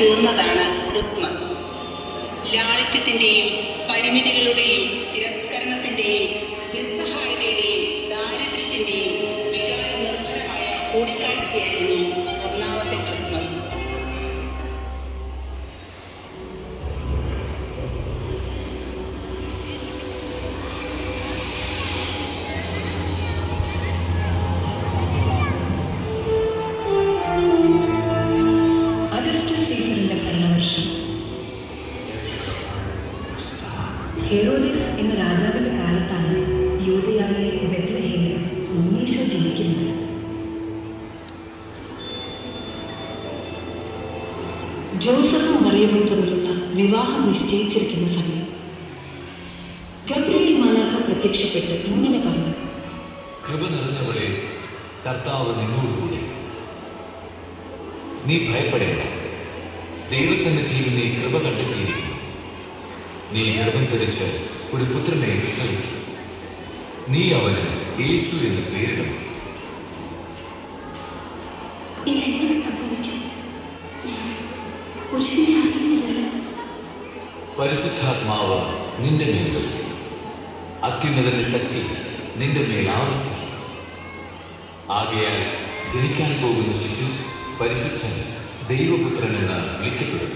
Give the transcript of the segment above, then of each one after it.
തീർന്നതാണ് Christmas. ലാളിത്യത്തിൻ്റെയും പരിമിതികളുടെയും തിരസ്കരണത്തിൻ്റെയും നിസ്സഹായതയുടെയും ദാരിദ്ര്യത്തിൻ്റെയും വികാര നിർഭരമായ കൂടിക്കാഴ്ചയായിരുന്നു ഒന്നാമത്തെ ക്രിസ്മസ്. ഹെറോദേസ് എന്ന രാജാവിന്റെ കാലത്താണ് യൂദയായിലെ ബെത്ലഹേമിൽ ഉണ്ണീശോ ജനിക്കുന്നത്. ജോസഫും മറിയവും തമ്മിലുള്ള വിവാഹം നിശ്ചയിച്ചിരിക്കുന്ന സമയം ഗബ്രിയേൽ മാലാഖ പ്രത്യക്ഷപ്പെട്ട് ഇങ്ങനെ പറഞ്ഞു: കൃപ നിറഞ്ഞവളെ, കർത്താവ് നിന്നോടുകൂടെ, നീ ഭയപ്പെടേണ്ട, ദൈവസന്നിധിയിൽ നീ കൃപ കണ്ടെത്തിയിരിക്കുന്നു. നീ ഗർഭം ധരിച്ച് ഒരു പുത്രനെ പ്രസവിക്കും. നീ അവന് യേശു എന്ന് പേരിടണം. ഇതെങ്ങനെ സംഭവിക്കും? പുരുഷനെ അറിയുന്നില്ലല്ലോ. പരിശുദ്ധാത്മാവ് നിന്റെ മേൽ വരും. അത്യുന്നതന്റെ ശക്തി നിന്റെ മേൽ ആവസിക്കും. ആകയാൽ ജനിക്കാൻ പോകുന്ന ശിശു പരിശുദ്ധൻ, ദൈവപുത്രൻ എന്ന് വിളിക്കപ്പെടും.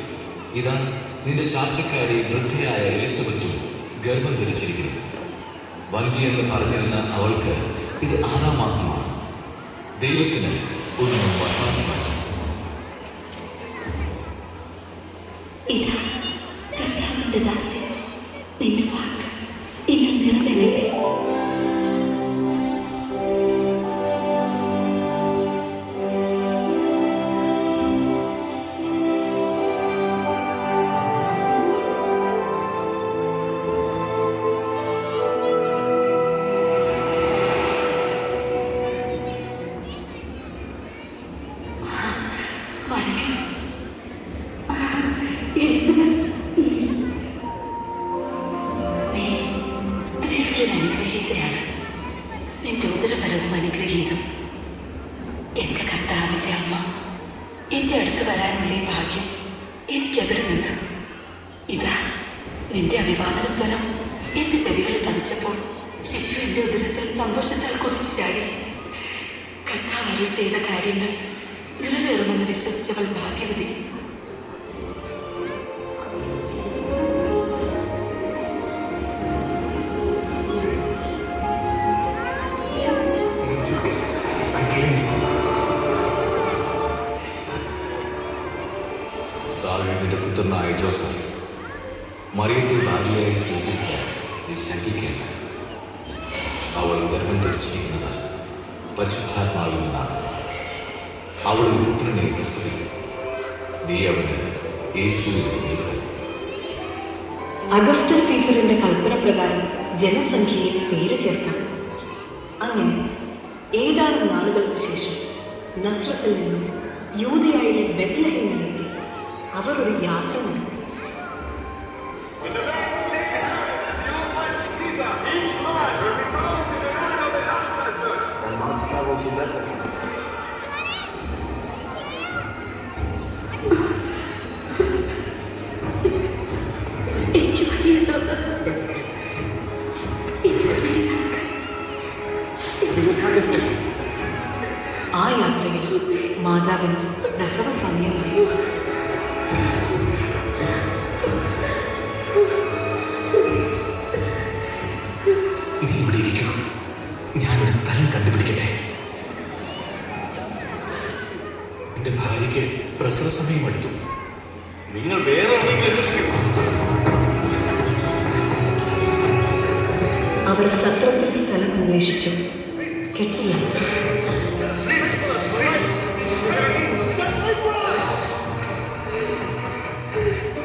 ഇതാ, നിന്റെ ചാർച്ചക്കാരി വൃദ്ധയായ എലിസബത്തും ഗർഭം ധരിച്ചിരിക്കുന്നു. വന്ധ്യയെന്ന് പറഞ്ഞിരുന്ന അവൾക്ക് ഇത് 6-ാം മാസമാണ്. ദൈവത്തിന് ഒന്നും അസാധ്യമല്ല. ഇതാ കർത്താവിന്റെ ദാസൻ, നിന്റെ വാക്ക് എന്നിൽ നിറവേറട്ടെ. അനുഗ്രഹീതയാണ്, നിന്റെ ഉദരഫലവും അനുഗ്രഹീതം. എൻ്റെ കർത്താവിൻ്റെ അമ്മ, എൻ്റെ അടുത്ത് വരാനുള്ള ഈ ഭാഗ്യം എനിക്കെവിടെ നിന്ന്? ഇതാ, നിന്റെ അഭിവാദന സ്വരം എൻ്റെ ചെവികളിൽ പതിച്ചപ്പോൾ ശിശു എൻ്റെ ഉദരത്തിൽ സന്തോഷത്താൽ കൊതിച്ചു ചാടി. കർത്താവ് അരുൾ ചെയ്ത കാര്യങ്ങൾ നിറവേറുമെന്ന് വിശ്വസിച്ചവൾ ഭാഗ്യവതി. ദാവീദിന്റെ പുത്രനായ ജോസഫ്, മറിയത്തെ ഭാര്യയായി സ്വീകരിക്കാൻ നീ ശങ്കിക്കേണ്ട. അവൾ ഗർഭം ധരിച്ചിരിക്കുന്നത് പരിശുദ്ധാത്മാവിൽ നിന്നാണ്. അവൾ ഒരു പുത്രനെ പ്രസവിക്കും. നീ അവന് യേശു എന്ന് പേരിടും. അഗസ്റ്റസ് സീസറിന്റെ കൽപ്പന പ്രകാരം ജനസംഖ്യയിൽ പേര് ചേർക്കാം. അങ്ങനെ ഏതാനും നാളുകൾക്ക് ശേഷം നസ്രത്തിൽ നിന്നും യൂദയായിലെ ബെത്ലഹേമിലെത്തി അവർ ഒരു യാത്ര നടത്തി. എനിക്ക് വലിയ ജോസഫ്, ആ യാത്രയിൽ മാതാവിന് പ്രസവ സമയമായി. നീ ഇവിടെ ഇരിക്കും, ഞാനൊരു സ്ഥലം കണ്ടുപിടിക്കട്ടെ. എന്റെ ഭാര്യയ്ക്ക് പ്രസവ സമയം എടുത്തു. നിങ്ങൾ വേറെ എവിടെയെങ്കിലും അന്വേഷിക്കുന്നു. അവർ സത്രത്തിൽ സ്ഥലം അന്വേഷിച്ചു, കിട്ടില്ല.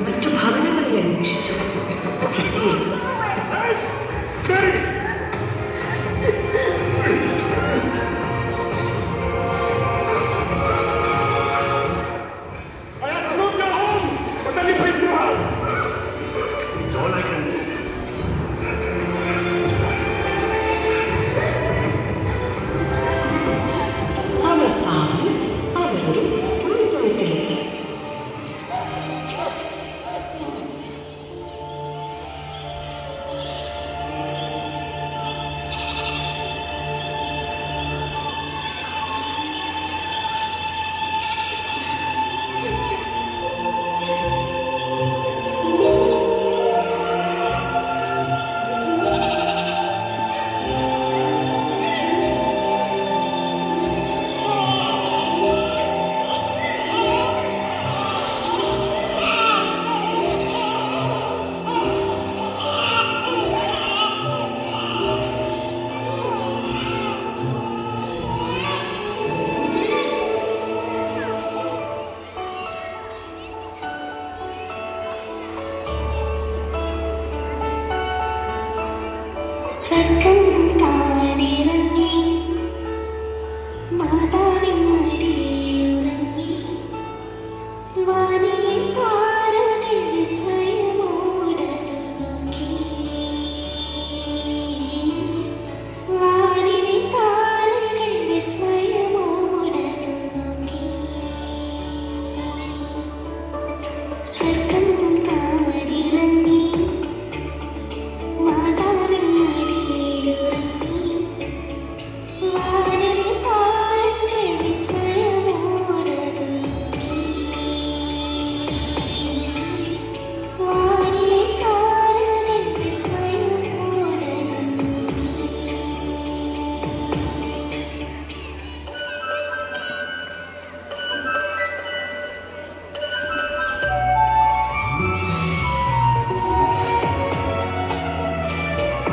മറ്റു ഭവനങ്ങളിൽ അന്വേഷിച്ചു, കിട്ടിയില്ല. സ്വർഗം താണിറങ്ങി മാതാവിൻ മടിയിലുറങ്ങി വാനിലെ താരകൾ വിസ്മയമോടതു നോക്കി വാനിലെ താരകൾ വിസ്മയമോടതു നോക്കി സ്വർഗം